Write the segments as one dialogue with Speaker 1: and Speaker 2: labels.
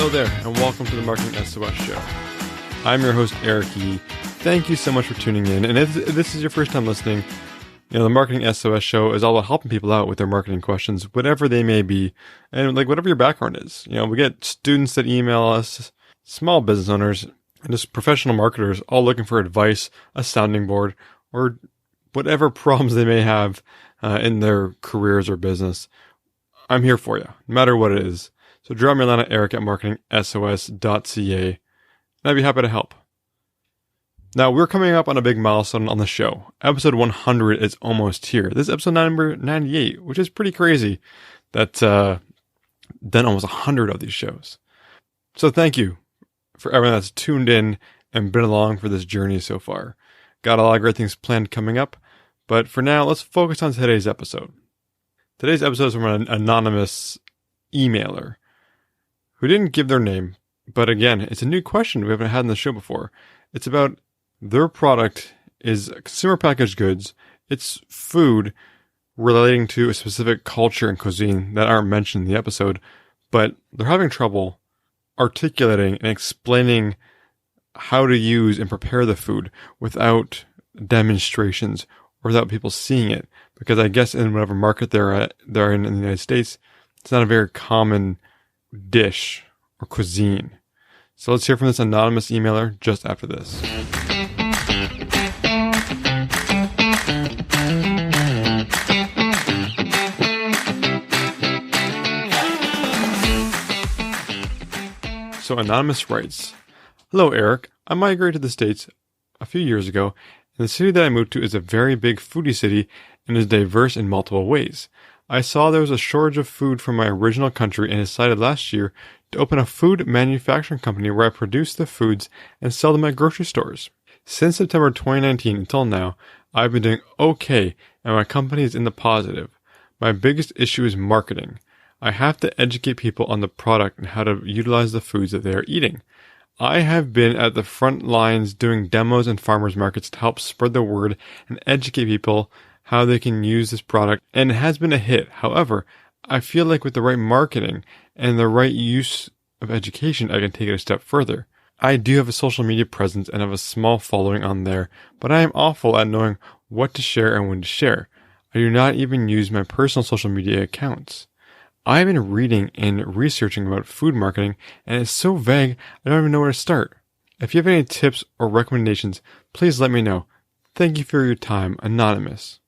Speaker 1: Hello there, and welcome to the Marketing SOS Show. I'm your host, Eric Yee. Thank you so much for tuning in. And if this is your first time listening, the Marketing SOS Show is all about helping people out with their marketing questions, whatever they may be, and whatever your background is. We get students that email us, small business owners, and just professional marketers all looking for advice, a sounding board, or whatever problems they may have in their careers or business. I'm here for you, no matter what it is. So drop me a line at eric@marketingsos.ca, and I'd be happy to help. Now, we're coming up on a big milestone on the show. Episode 100 is almost here. This is episode number 98, which is pretty crazy that done almost 100 of these shows. So thank you for everyone that's tuned in and been along for this journey so far. Got a lot of great things planned coming up, but for now, let's focus on today's episode. Today's episode is from an anonymous emailer who didn't give their name, but again, it's a new question we haven't had in the show before. It's about their product is consumer packaged goods. It's food relating to a specific culture and cuisine that aren't mentioned in the episode, but they're having trouble articulating and explaining how to use and prepare the food without demonstrations or without people seeing it. Because I guess in whatever market they're in the United States, it's not a very common dish or cuisine. So let's hear from this anonymous emailer just after this. So Anonymous writes, "Hello, Eric. I migrated to the States a few years ago, and the city that I moved to is a very big foodie city and is diverse in multiple ways. I saw there was a shortage of food from my original country and decided last year to open a food manufacturing company where I produce the foods and sell them at grocery stores. Since September 2019 until now, I've been doing okay and my company is in the positive. My biggest issue is marketing. I have to educate people on the product and how to utilize the foods that they are eating. I have been at the front lines doing demos and farmers markets to help spread the word and educate people how they can use this product, and it has been a hit. However, I feel like with the right marketing and the right use of education, I can take it a step further. I do have a social media presence and have a small following on there, but I am awful at knowing what to share and when to share. I do not even use my personal social media accounts. I have been reading and researching about food marketing, and it's so vague, I don't even know where to start. If you have any tips or recommendations, please let me know. Thank you for your time, Anonymous."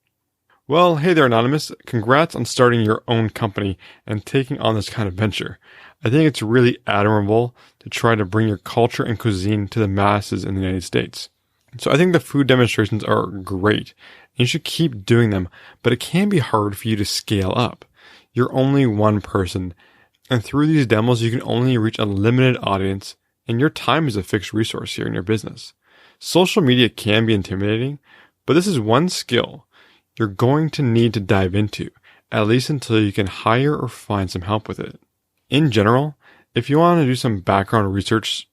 Speaker 1: Well, hey there, Anonymous. Congrats on starting your own company and taking on this kind of venture. I think it's really admirable to try to bring your culture and cuisine to the masses in the United States. So I think the food demonstrations are great. You should keep doing them, but it can be hard for you to scale up. You're only one person, and through these demos, you can only reach a limited audience, and your time is a fixed resource here in your business. Social media can be intimidating, but this is one skill you're going to need to dive into, at least until you can hire or find some help with it. In general, if you want to do some background research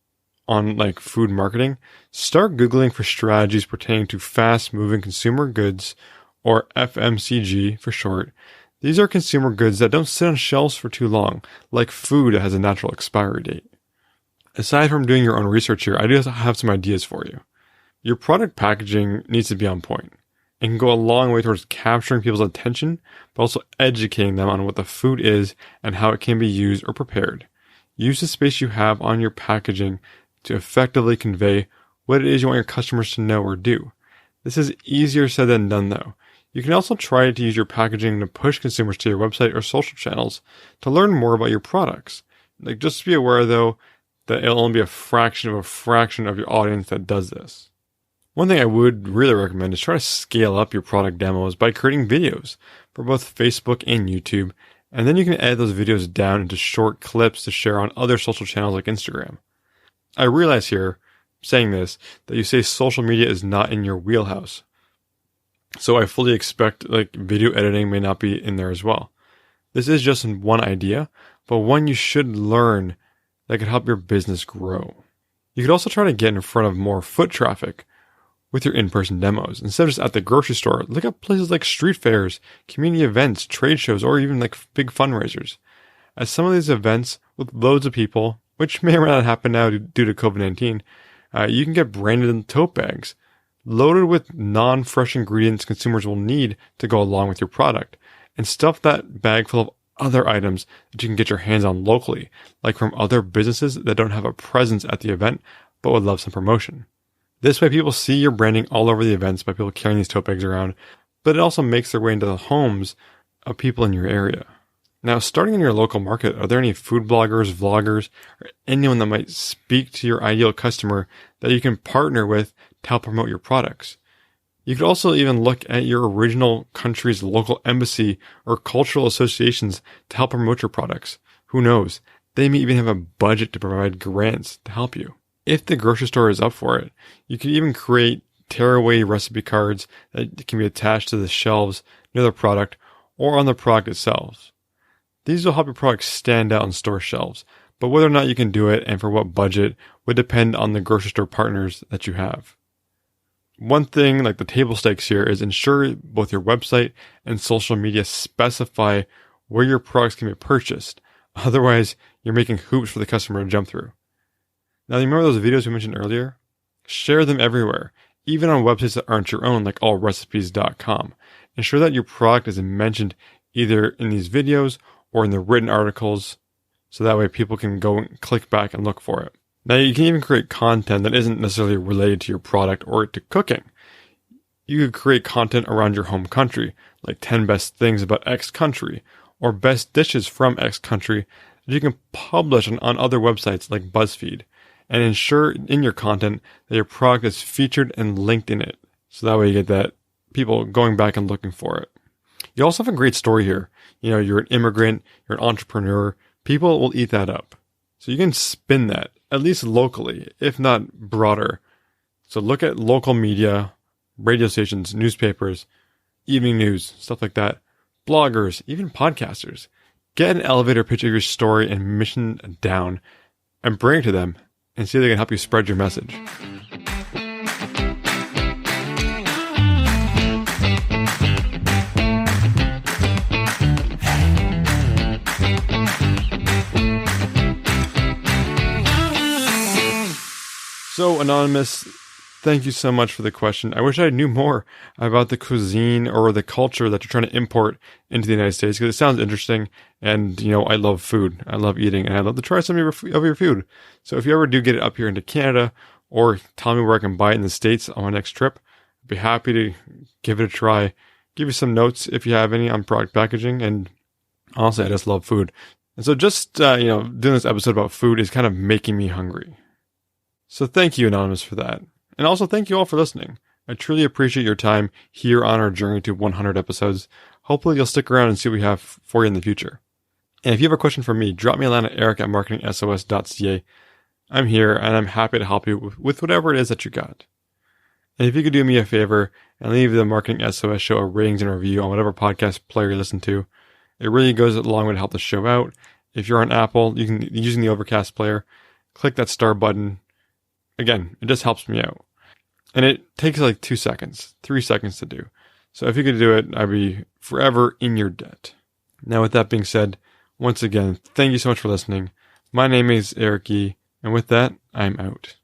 Speaker 1: on food marketing, start Googling for strategies pertaining to fast-moving consumer goods, or FMCG for short. These are consumer goods that don't sit on shelves for too long, like food that has a natural expiry date. Aside from doing your own research here, I do have some ideas for you. Your product packaging needs to be on point. It can go a long way towards capturing people's attention, but also educating them on what the food is and how it can be used or prepared. Use the space you have on your packaging to effectively convey what it is you want your customers to know or do. This is easier said than done, though. You can also try to use your packaging to push consumers to your website or social channels to learn more about your products. Just be aware, though, that it'll only be a fraction of your audience that does this. One thing I would really recommend is try to scale up your product demos by creating videos for both Facebook and YouTube, and then you can edit those videos down into short clips to share on other social channels like Instagram. I realize here, saying this, that you say social media is not in your wheelhouse. So I fully expect video editing may not be in there as well. This is just one idea, but one you should learn that could help your business grow. You could also try to get in front of more foot traffic with your in-person demos. Instead of just at the grocery store, look at places like street fairs, community events, trade shows, or even big fundraisers. At some of these events with loads of people, which may or may not happen now due to COVID-19, you can get branded tote bags loaded with non-fresh ingredients consumers will need to go along with your product, and stuff that bag full of other items that you can get your hands on locally, like from other businesses that don't have a presence at the event but would love some promotion. This way people see your branding all over the events by people carrying these tote bags around, but it also makes their way into the homes of people in your area. Now, starting in your local market, are there any food bloggers, vloggers, or anyone that might speak to your ideal customer that you can partner with to help promote your products? You could also even look at your original country's local embassy or cultural associations to help promote your products. Who knows? They may even have a budget to provide grants to help you. If the grocery store is up for it, you could even create tearaway recipe cards that can be attached to the shelves near the product or on the product itself. These will help your product stand out on store shelves, but whether or not you can do it and for what budget would depend on the grocery store partners that you have. One thing, like the table stakes here, is ensure both your website and social media specify where your products can be purchased. Otherwise, you're making hoops for the customer to jump through. Now, you remember those videos we mentioned earlier? Share them everywhere, even on websites that aren't your own, like allrecipes.com. Ensure that your product is mentioned either in these videos or in the written articles, so that way people can go and click back and look for it. Now, you can even create content that isn't necessarily related to your product or to cooking. You could create content around your home country, like 10 best things about X country, or best dishes from X country that you can publish on other websites like BuzzFeed, and ensure in your content that your product is featured and linked in it. So that way you get that people going back and looking for it. You also have a great story here. You're an immigrant, you're an entrepreneur. People will eat that up. So you can spin that, at least locally, if not broader. So look at local media, radio stations, newspapers, evening news, stuff like that, bloggers, even podcasters. Get an elevator pitch of your story and mission down and bring it to them and see if they can help you spread your message. So, Anonymous, thank you so much for the question. I wish I knew more about the cuisine or the culture that you're trying to import into the United States, because it sounds interesting. And, I love food. I love eating, and I'd love to try some of your food. So if you ever do get it up here into Canada, or tell me where I can buy it in the States on my next trip, I'd be happy to give it a try. Give you some notes if you have any on product packaging. And honestly, I just love food. And so just, doing this episode about food is kind of making me hungry. So thank you, Anonymous, for that. And also thank you all for listening. I truly appreciate your time here on our journey to 100 episodes. Hopefully you'll stick around and see what we have for you in the future. And if you have a question for me, drop me a line at eric@marketingsos.ca. I'm here and I'm happy to help you with whatever it is that you got. And if you could do me a favor and leave the Marketing SOS show a ratings and review on whatever podcast player you listen to, it really goes a long way to help the show out. If you're on Apple, you can, using the Overcast player, click that star button. Again, it just helps me out. And it takes like 2 seconds, 3 seconds to do. So if you could do it, I'd be forever in your debt. Now, with that being said, once again, thank you so much for listening. My name is Eric Yee, and with that, I'm out.